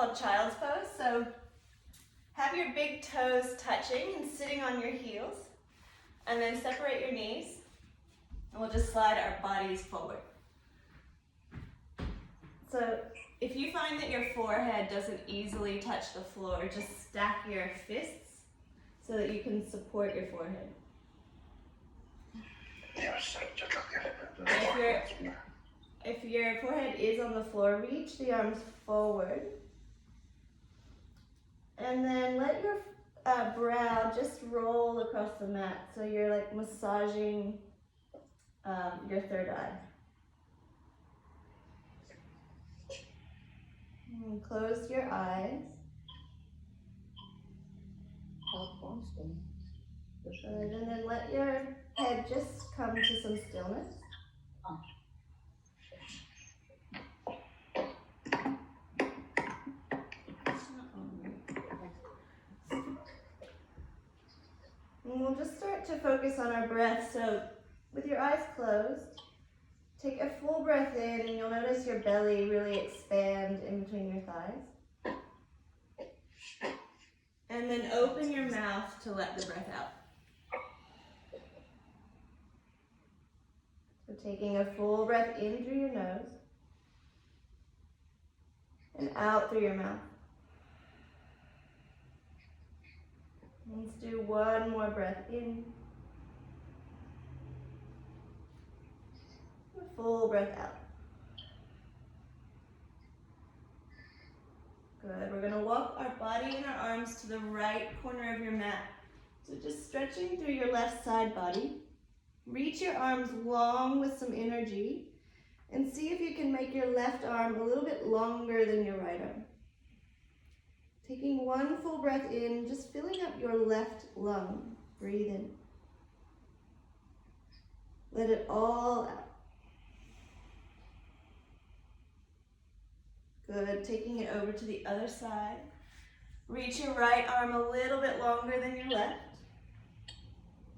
called child's pose. So have your big toes touching and sitting on your heels, and then separate your knees, and we'll just slide our bodies forward. So if you find that your forehead doesn't easily touch the floor, just stack your fists so that you can support your forehead. If your forehead is on the floor, reach the arms forward. And then let your brow just roll across the mat. So you're like massaging your third eye. And close your eyes. Good. And then let your head just come to some stillness. And we'll just start to focus on our breath. So with your eyes closed, take a full breath in, and you'll notice your belly really expand in between your thighs. And then open your mouth to let the breath out. So taking a full breath in through your nose and out through your mouth. Let's do one more breath in. A full breath out. Good. We're going to walk our body and our arms to the right corner of your mat. So just stretching through your left side body. Reach your arms long with some energy and see if you can make your left arm a little bit longer than your right arm. Taking one full breath in, just filling up your left lung. Breathe in. Let it all out. Good. Taking it over to the other side. Reach your right arm a little bit longer than your left.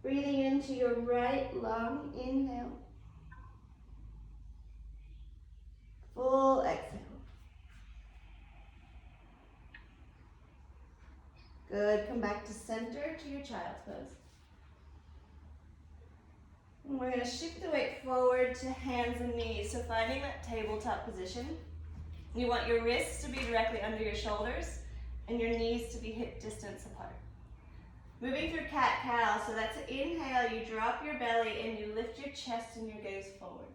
Breathing into your right lung. Inhale. Full exhale. Good. Come back to center to your child's pose. And we're going to shift the weight forward to hands and knees. So finding that tabletop position. You want your wrists to be directly under your shoulders and your knees to be hip distance apart. Moving through cat-cow. So that's an inhale. You drop your belly and you lift your chest and your gaze forward.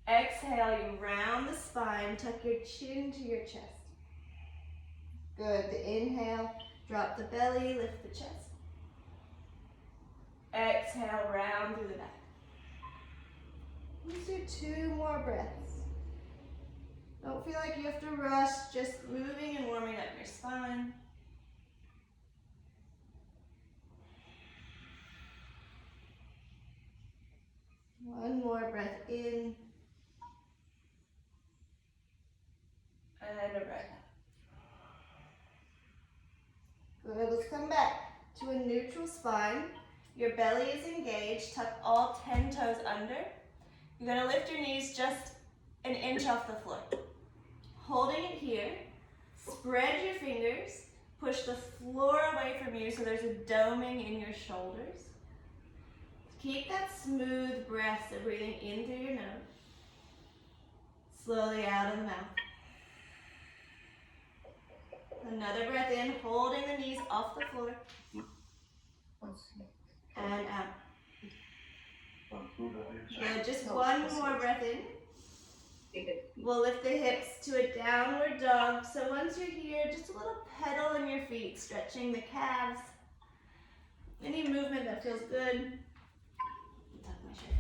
Exhale. You round the spine. Tuck your chin to your chest. Good. The inhale, drop the belly, lift the chest. Exhale, round through the back. Let's do 2 more breaths. Don't feel like you have to rush, just moving and warming up your spine. One more breath in. And a breath out. Good, let's come back to a neutral spine. Your belly is engaged. Tuck all 10 toes under. You're going to lift your knees just an inch off the floor. Holding it here, spread your fingers. Push the floor away from you so there's a doming in your shoulders. Keep that smooth breath, so breathing in through your nose. Slowly out of the mouth. Another breath in, holding the knees off the floor. And out. Good, just one more breath in. We'll lift the hips to a downward dog. So once you're here, just a little pedal in your feet, stretching the calves. Any movement that feels good. Tuck my shirt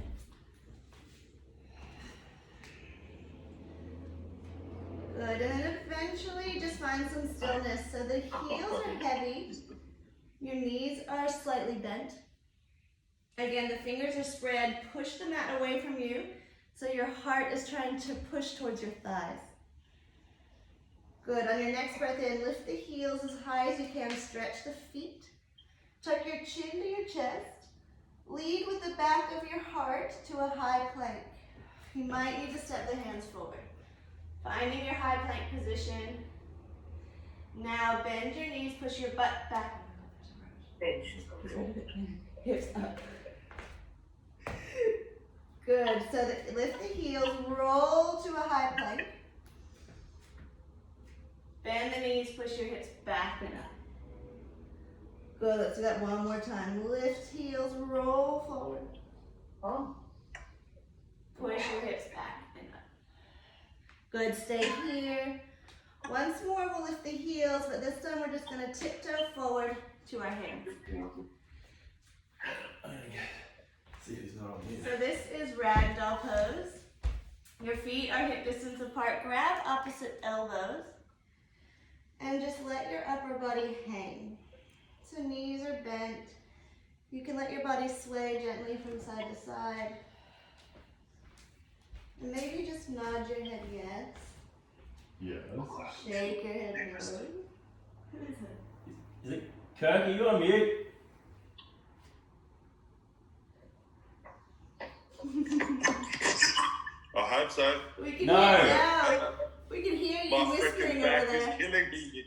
in. Good, and then eventually just find some stillness. So the heels are heavy, your knees are slightly bent. Again, the fingers are spread, push the mat away from you, so your heart is trying to push towards your thighs. Good, on your next breath in, lift the heels as high as you can, stretch the feet. Tuck your chin to your chest. Lead with the back of your heart to a high plank. You might need to step the hands forward. Finding your high plank position, Now bend your knees, push your butt back. Hips up. Good. So lift the heels, roll to a high plank. Bend the knees, push your hips back and up. Good. Let's do that one more time. Lift heels, roll forward. Push your hips back and up. Good. Stay here. Once more, we'll lift the heels, but this time we're just going to tiptoe forward to our hands. See if he's not on here. So this is ragdoll pose. Your feet are hip distance apart. Grab opposite elbows and just let your upper body hang. So knees are bent. You can let your body sway gently from side to side. And maybe just nod your head yes. Yes. Shake your head no. Who is it? Is it Kirk? Are you on mute? I hope so. We can No. hear you now. We can hear you My whispering freaking over back is there. killing me.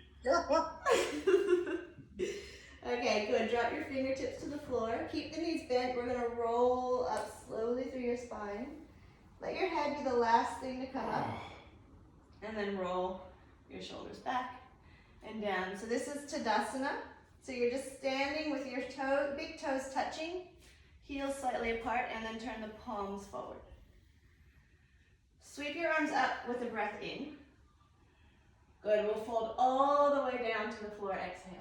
Okay, good. Drop your fingertips to the floor. Keep the knees bent. We're going to roll up slowly through your spine. Let your head be the last thing to come up. And then roll your shoulders back and down. So this is Tadasana. So you're just standing with your big toes touching, heels slightly apart, and then turn the palms forward. Sweep your arms up with a breath in. Good. We'll fold all the way down to the floor. Exhale.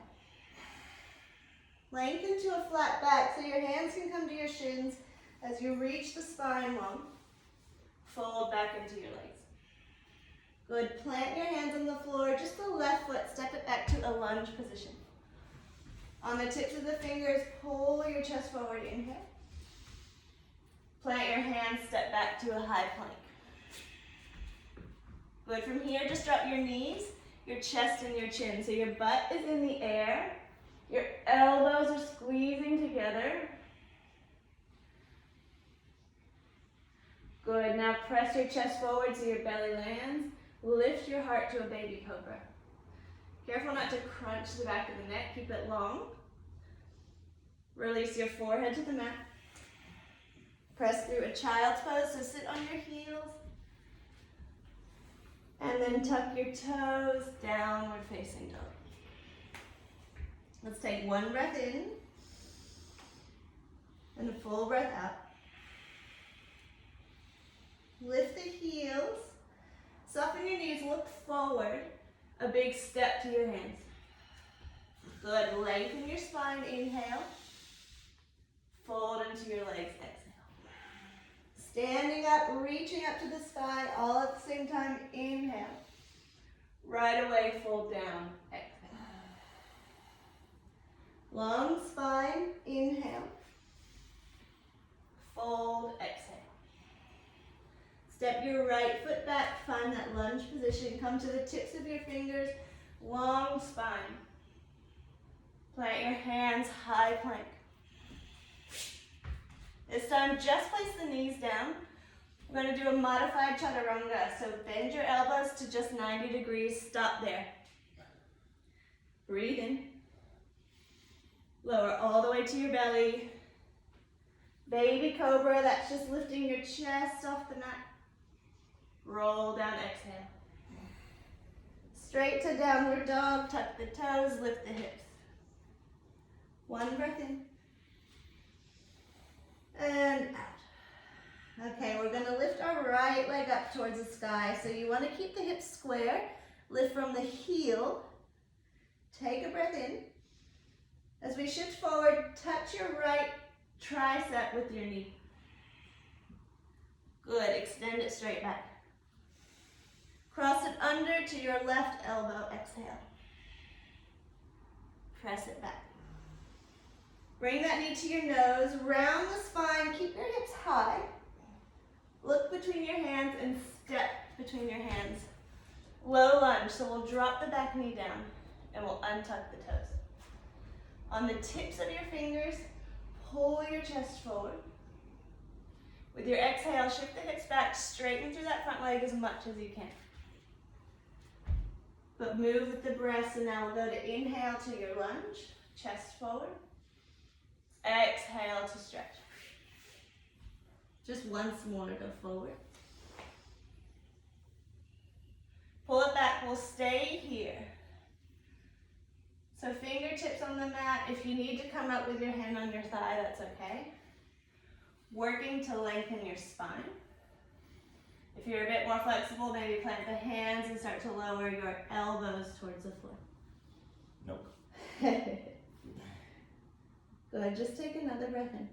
Lengthen to a flat back so your hands can come to your shins as you reach the spine long. Fold back into your legs. Good. Plant your hands on the floor. Just the left foot. Step it back to a lunge position. On the tips of the fingers, pull your chest forward. Inhale. Plant your hands. Step back to a high plank. Good. From here, just drop your knees, your chest, and your chin. So your butt is in the air. Your elbows are squeezing together. Good. Now press your chest forward so your belly lands. Lift your heart to a baby cobra. Careful not to crunch the back of the neck. Keep it long. Release your forehead to the mat. Press through a child's pose, so sit on your heels. And then tuck your toes, downward facing dog. Let's take one breath in and a full breath out. Lift the heels, soften your knees, look forward, a big step to your hands. Good, lengthen your spine, inhale. Fold into your legs, exhale. Standing up, reaching up to the sky, all at the same time, inhale. Right away, fold down, exhale. Long spine, inhale. Fold, exhale. Step your right foot back, find that lunge position. Come to the tips of your fingers, long spine. Plant your hands, high plank. This time, just place the knees down. We're going to do a modified chaturanga. So bend your elbows to just 90 degrees. Stop there. Breathe in. Lower all the way to your belly. Baby cobra, that's just lifting your chest off the mat. Roll down, exhale. Straight to downward dog, tuck the toes, lift the hips. One breath in. And out. Okay, we're going to lift our right leg up towards the sky. So you want to keep the hips square. Lift from the heel. Take a breath in. As we shift forward, touch your right tricep with your knee. Good, extend it straight back. Cross it under to your left elbow, exhale. Press it back. Bring that knee to your nose, round the spine, keep your hips high. Look between your hands and step between your hands. Low lunge, so we'll drop the back knee down and we'll untuck the toes. On the tips of your fingers, pull your chest forward. With your exhale, shift the hips back, straighten through that front leg as much as you can. but move with the breath. So now we'll go to inhale to your lunge, chest forward. Exhale to stretch. Just once more, go forward. Pull it back, we'll stay here. So fingertips on the mat. If you need to come up with your hand on your thigh, that's okay. Working to lengthen your spine. If you're a bit more flexible, maybe plant the hands and start to lower your elbows towards the floor. Nope. Good, just take another breath in.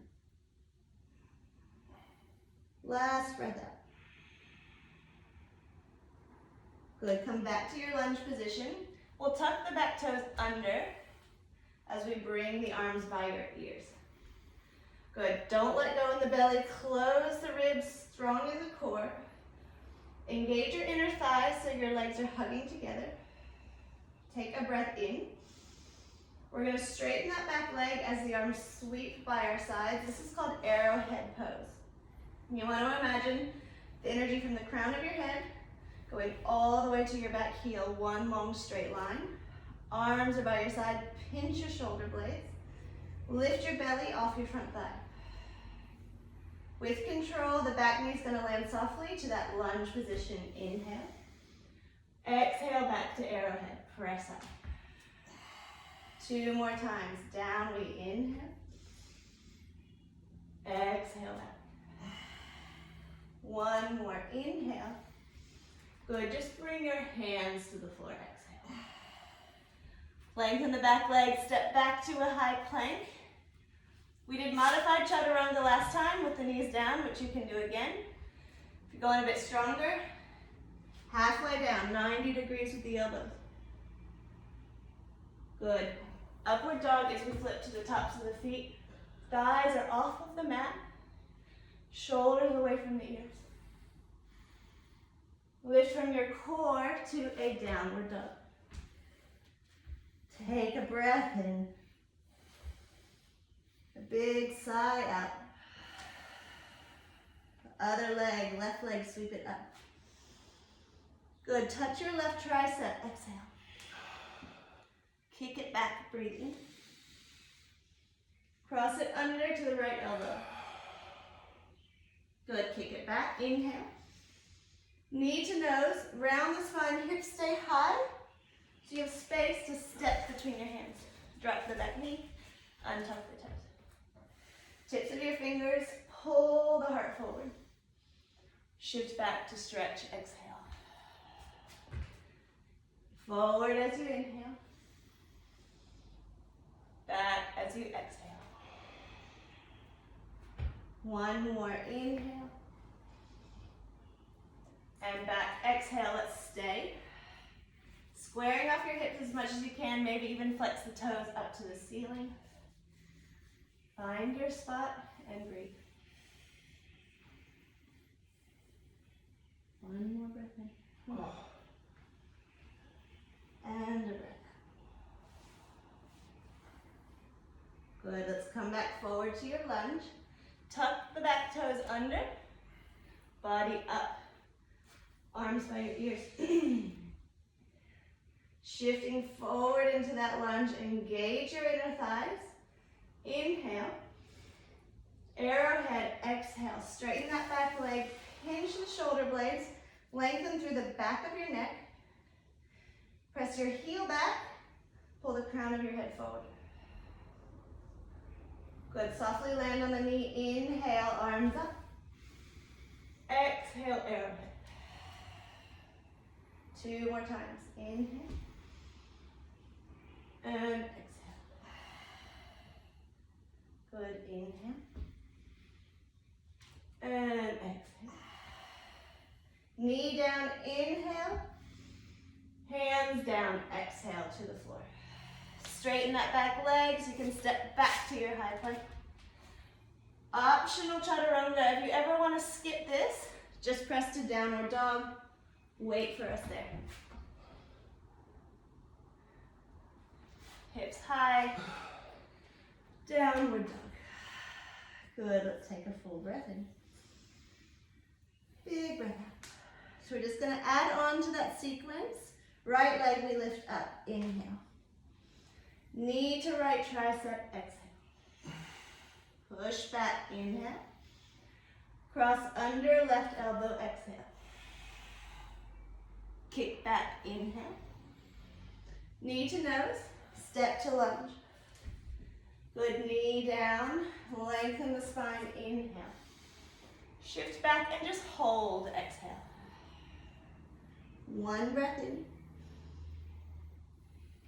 Last breath out. Good, come back to your lunge position. We'll tuck the back toes under as we bring the arms by your ears. Good, don't let go in the belly, close the ribs, strong in the core. Engage your inner thighs so your legs are hugging together. Take a breath in. We're gonna straighten that back leg as the arms sweep by our sides. This is called arrowhead pose. You wanna imagine the energy from the crown of your head going all the way to your back heel, one long straight line. Arms are by your side, pinch your shoulder blades. Lift your belly off your front thigh. With control, the back knee is going to land softly to that lunge position. Inhale. Exhale back to arrowhead. Press up. 2 more times. Down we inhale. Exhale back. 1 more. Inhale. Good. Just bring your hands to the floor. Exhale. Lengthen the back leg. Step back to a high plank. We did modified chaturanga last time with the knees down, which you can do again. If you're going a bit stronger, halfway down, 90 degrees with the elbows. Good. Upward dog as we flip to the tops of the feet. Thighs are off of the mat. Shoulders away from the ears. Lift from your core to a downward dog. Take a breath in. A big sigh out. Other leg, left leg, sweep it up. Good, touch your left tricep, exhale. Kick it back, breathe in. Cross it under to the right elbow. Good, kick it back, inhale. Knee to nose, round the spine, hips stay high. So you have space to step between your hands. Drop the back knee, untuck the toes. Tips of your fingers, pull the heart forward. Shift back to stretch, exhale. Forward as you inhale. Back as you exhale. 1 more, inhale. And back, exhale, let's stay. Squaring off your hips as much as you can, maybe even flex the toes up to the ceiling. Find your spot and breathe. 1 more breath in. And a breath out. Good, let's come back forward to your lunge. Tuck the back toes under, body up, arms by your ears. Shifting forward into that lunge, engage your inner thighs. Inhale, arrowhead, exhale. Straighten that back leg, hinge the shoulder blades, lengthen through the back of your neck. Press your heel back, pull the crown of your head forward. Good, softly land on the knee, inhale, arms up. Exhale, arrowhead. 2 more times, inhale. And exhale. Good, inhale. And exhale. Knee down, inhale. Hands down, exhale to the floor. Straighten that back leg so you can step back to your high plank. Optional chaturanga. If you ever want to skip this, just press to downward dog. Wait for us there. Hips high. Downward dog. Good, let's take a full breath in. Big breath out. So we're just gonna add on to that sequence. Right leg we lift up, inhale. Knee to right tricep, exhale. Push back, inhale. Cross under, left elbow, exhale. Kick back, inhale. Knee to nose, step to lunge. Good, knee down, lengthen the spine, inhale. Shift back and just hold, exhale. One breath in.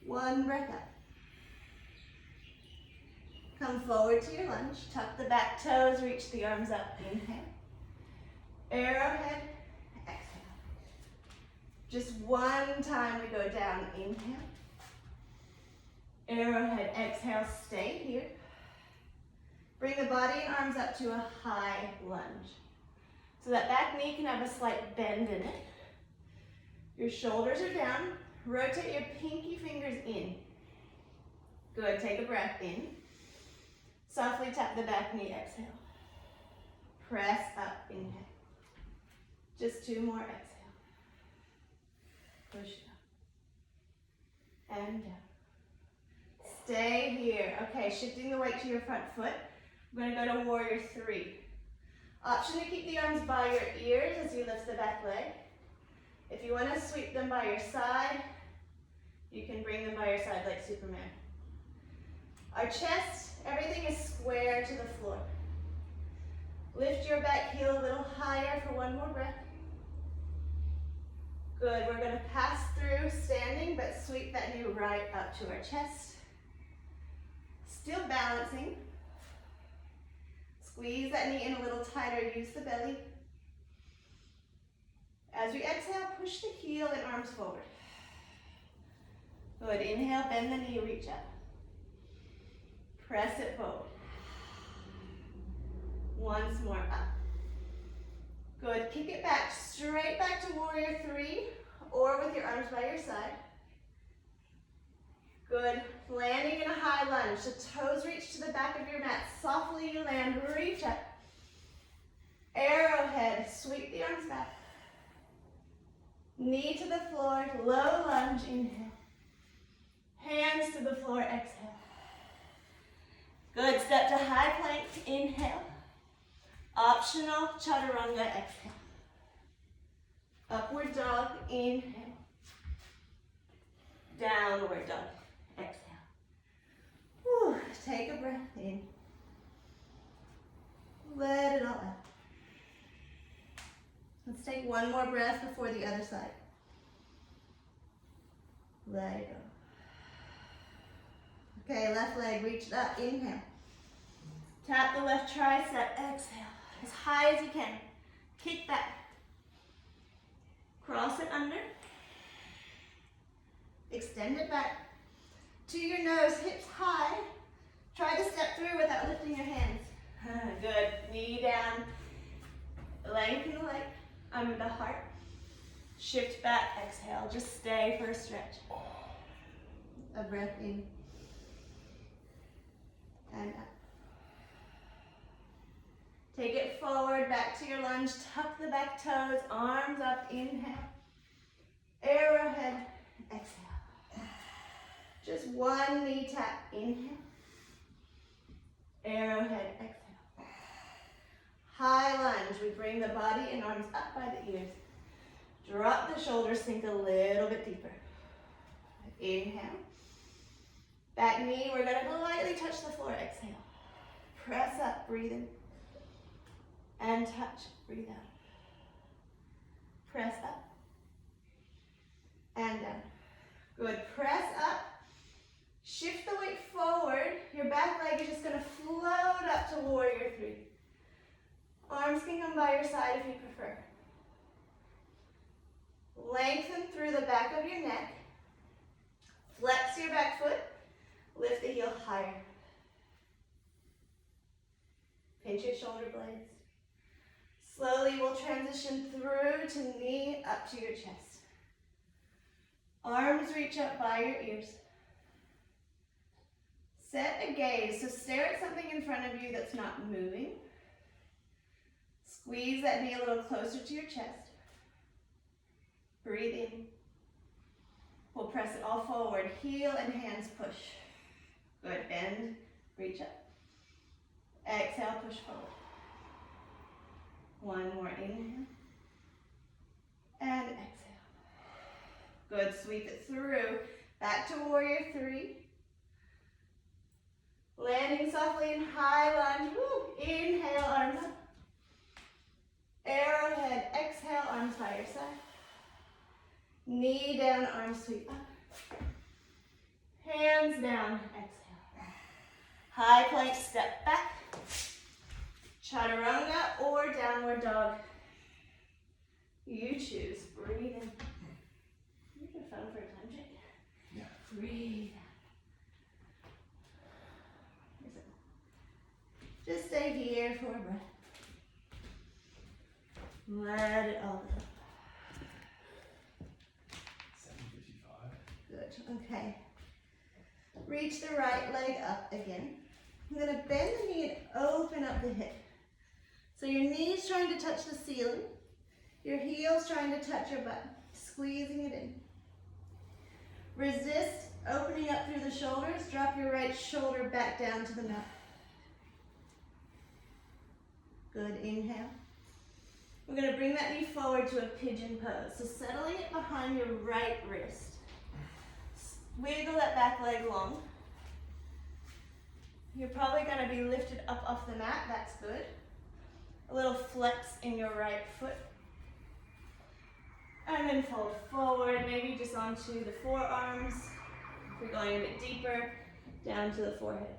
One breath out. Come forward to your lunge. Tuck the back toes, reach the arms up, inhale. Arrowhead, exhale. Just one time we go down, inhale. Arrowhead, exhale, stay here. Bring the body and arms up to a high lunge. So that back knee can have a slight bend in it. Your shoulders are down. Rotate your pinky fingers in. Good, take a breath in. Softly tap the back knee, exhale. Press up, inhale. Just two more, exhale. Push down. And down. Stay here. Okay, shifting the weight to your front foot. We're gonna go to warrior three. Option to keep the arms by your ears as you lift the back leg. If you wanna sweep them by your side, you can bring them by your side like Superman. Our chest, everything is square to the floor. Lift your back heel a little higher for one more breath. Good, we're gonna pass through standing, but sweep that knee right up to our chest. Still balancing. Squeeze that knee in a little tighter, use the belly. As we exhale, push the heel and arms forward. Good, inhale, bend the knee, reach up. Press it forward. Once more, up. Good, kick it back, straight back to warrior three, or with your arms by your side. Good, landing in a high lunge. The toes reach to the back of your mat. Softly you land, reach up. Arrowhead, sweep the arms back. Knee to the floor, low lunge, inhale. Hands to the floor, exhale. Good, step to high plank, inhale. Optional chaturanga, exhale. Upward dog, inhale. Downward dog, exhale. Whew, take a breath in. Let it all out. Let's take one more breath before the other side. Let it go. Okay, left leg, reach it up, inhale. Tap the left tricep, exhale. As high as you can. Kick back. Cross it under. Extend it back. To your nose, hips high. Try to step through without lifting your hands. Good, knee down. Lengthen the leg under the heart. Shift back, exhale. Just stay for a stretch. A breath in. And up. Take it forward, back to your lunge. Tuck the back toes, arms up, inhale. Arrowhead, exhale. Just one knee tap, inhale. Arrowhead, exhale. High lunge, we bring the body and arms up by the ears. Drop the shoulders, sink a little bit deeper. Inhale. Back knee, we're gonna lightly touch the floor, exhale. Press up, breathe in. And touch, breathe out. Press up. And down. Good, press up. Shift the weight forward. Your back leg is just gonna float up to warrior three. Arms can come by your side if you prefer. Lengthen through the back of your neck. Flex your back foot. Lift the heel higher. Pinch your shoulder blades. Slowly we'll transition through to knee up to your chest. Arms reach up by your ears. Set a gaze, so stare at something in front of you that's not moving. Squeeze that knee a little closer to your chest. Breathe in. We'll press it all forward. Heel and hands push. Good. Bend, reach up. Exhale, push forward. One more inhale. And exhale. Good. Sweep it through. Back to warrior three. Landing softly in high lunge. Woo. Inhale, arms up. Arrowhead. Exhale, arms by your side. Knee down, arms sweep up. Hands down, exhale. High plank, step back. Chaturanga or downward dog. You choose. Breathe in. You're gonna phone for a time check. Yeah. Breathe out. Just stay here for a breath. Let it all go. 7:55. Good, okay. Reach the right leg up again. I'm gonna bend the knee and open up the hip. So your knee's trying to touch the ceiling. Your heel's trying to touch your butt. Squeezing it in. Resist opening up through the shoulders. Drop your right shoulder back down to the mat. Good, inhale. We're gonna bring that knee forward to a pigeon pose. So settling it behind your right wrist. Wiggle that back leg long. You're probably gonna be lifted up off the mat, that's good. A little flex in your right foot. And then fold forward, maybe just onto the forearms. If you're going a bit deeper, down to the forehead.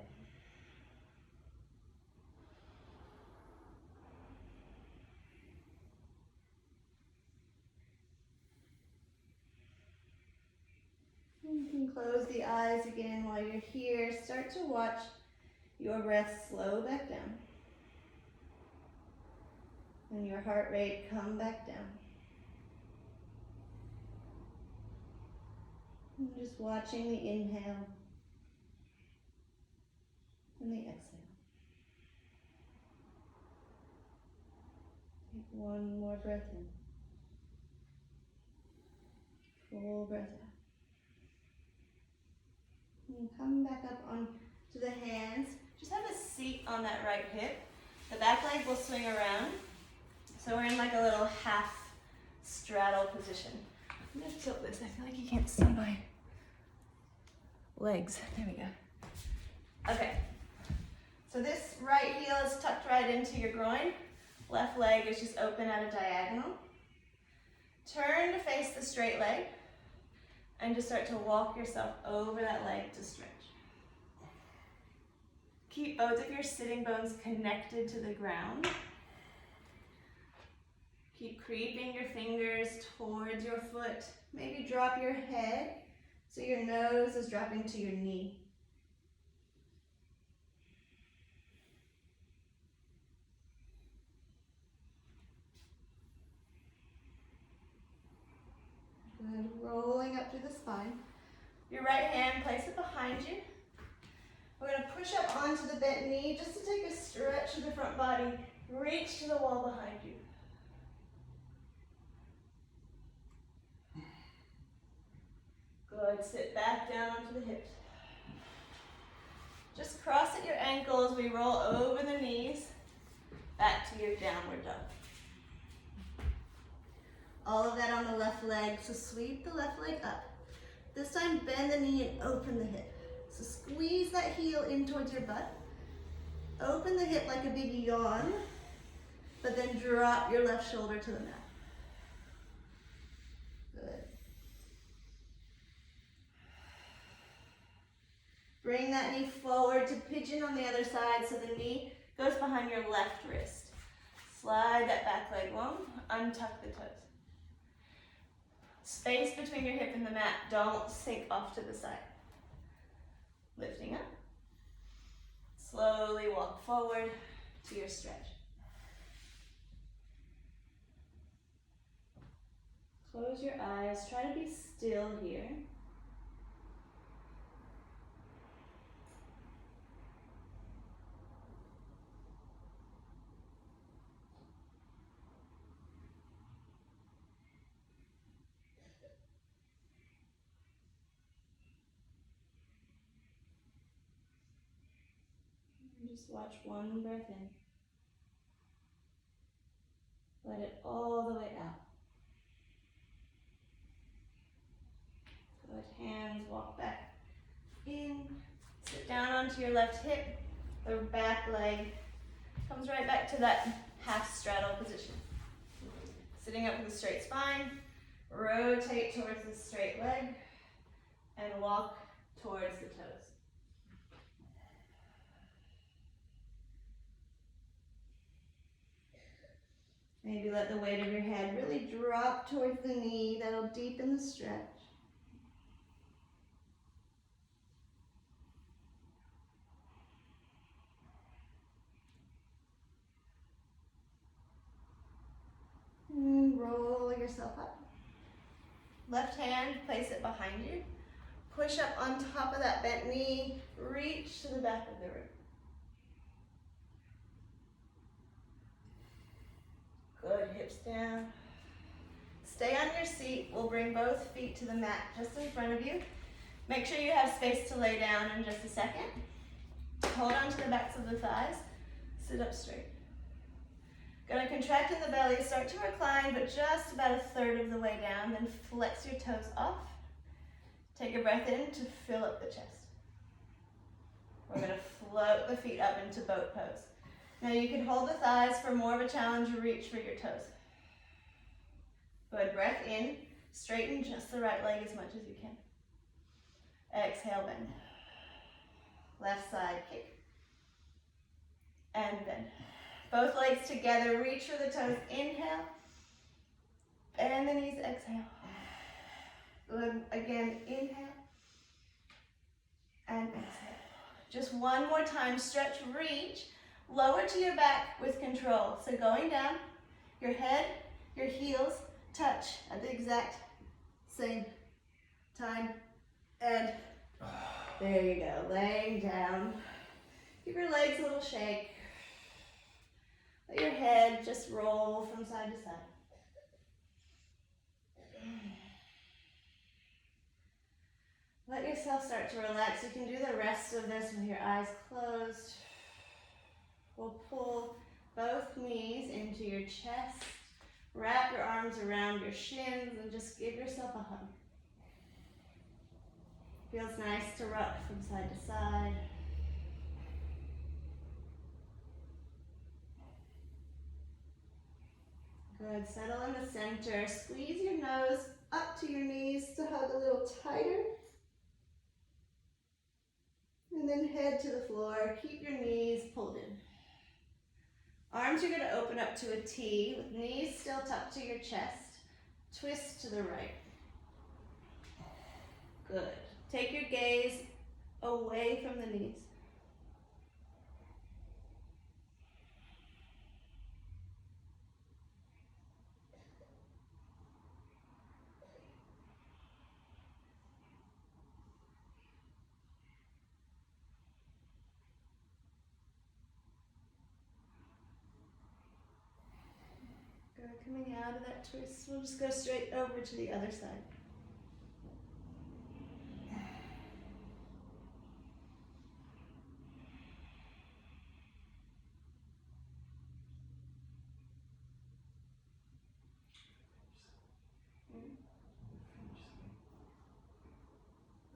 You can close the eyes again while you're here. Start to watch your breath slow back down. And your heart rate come back down. And just watching the inhale and the exhale. Take one more breath in. Full breath out. And come back up onto the hands. Just have a seat on that right hip. The back leg will swing around. So we're in like a little half straddle position. I'm gonna tilt this. I feel like you can't see my legs. There we go. Okay. So this right heel is tucked right into your groin. Left leg is just open at a diagonal. Turn to face the straight leg. And just start to walk yourself over that leg to stretch. Keep both of your sitting bones connected to the ground. Keep creeping your fingers towards your foot. Maybe drop your head so your nose is dropping to your knee. Good. Rolling up through the spine. Your right hand, place it behind you. We're going to push up onto the bent knee just to take a stretch of the front body. Reach to the wall behind you. Good. Sit back down onto the hips. Just cross at your ankles. We roll over the knees. Back to your downward dog. All of that on the left leg. So sweep the left leg up. This time bend the knee and open the hip. So squeeze that heel in towards your butt. Open the hip like a big yawn, but then drop your left shoulder to the mat. Good. Bring that knee forward to pigeon on the other side so the knee goes behind your left wrist. Slide that back leg long, untuck the toes. Space between your hip and the mat, don't sink off to the side. Lifting up. Slowly walk forward to your stretch. Close your eyes, try to be still here. Just watch one breath in. Let it all the way out. Good. Hands walk back in. Sit down onto your left hip. The back leg comes right back to that half straddle position. Sitting up with a straight spine. Rotate towards the straight leg and walk towards the toes. Maybe let the weight of your head really drop towards the knee. That'll deepen the stretch. And roll yourself up. Left hand, place it behind you. Push up on top of that bent knee. Reach to the back of the room. Good, hips down. Stay on your seat. We'll bring both feet to the mat just in front of you. Make sure you have space to lay down in just a second. Hold on to the backs of the thighs. Sit up straight. Gonna contract in the belly, start to recline, but just about a third of the way down. Then flex your toes off. Take a breath in to fill up the chest. We're gonna float the feet up into boat pose. Now you can hold the thighs for more of a challenge, reach for your toes. Good, breath in, straighten just the right leg as much as you can. Exhale, bend. Left side kick. And bend. Both legs together, reach for the toes, inhale. Bend the knees, exhale. Good, again, inhale. And exhale. Just one more time, stretch, reach. Lower to your back with control. So going down, your head, your heels touch at the exact same time. And there you go, laying down. Give your legs a little shake. Let your head just roll from side to side. Let yourself start to relax. You can do the rest of this with your eyes closed. We'll pull both knees into your chest. Wrap your arms around your shins and just give yourself a hug. Feels nice to rock from side to side. Good, settle in the center. Squeeze your nose up to your knees to hug a little tighter. And then head to the floor. Keep your knees pulled in. Arms are going to open up to a T with knees still tucked to your chest. Twist to the right. Good. Take your gaze away from the knees. Good. Coming out of that twist, we'll just go straight over to the other side.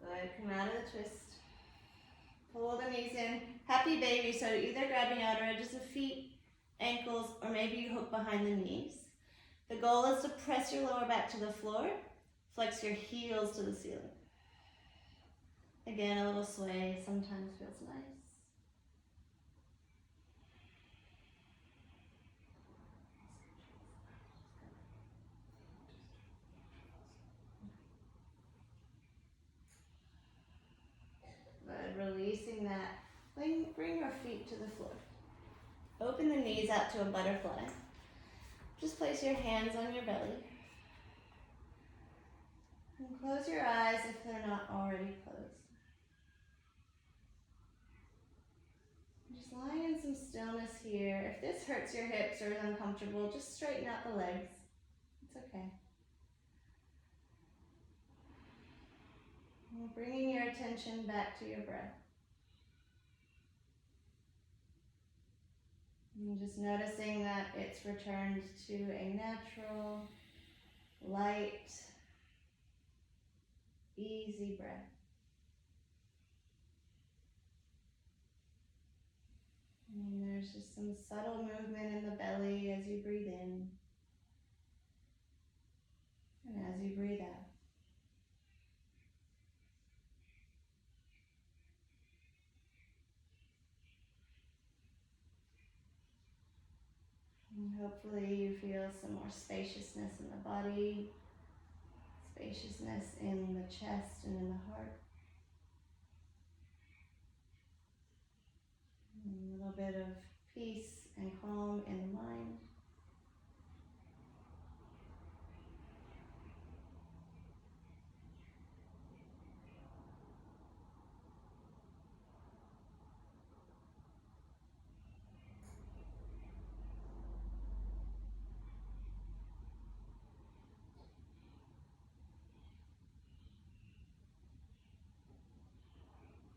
Good, come out of the twist. Pull the knees in. Happy baby, so either grabbing outer edges of feet, ankles, or maybe you hook behind the knees. The goal is to press your lower back to the floor, flex your heels to the ceiling. Again, a little sway sometimes feels nice. Good, releasing that. Bring your feet to the floor. Open the knees out to a butterfly. Just place your hands on your belly. And close your eyes if they're not already closed. Just lie in some stillness here. If this hurts your hips or is uncomfortable, just straighten out the legs. It's okay. And bringing your attention back to your breath. And just noticing that it's returned to a natural, light, easy breath. And there's just some subtle movement in the belly as you breathe in and as you breathe out. And hopefully you feel some more spaciousness in the body, spaciousness in the chest and in the heart. And a little bit of peace and calm in the mind.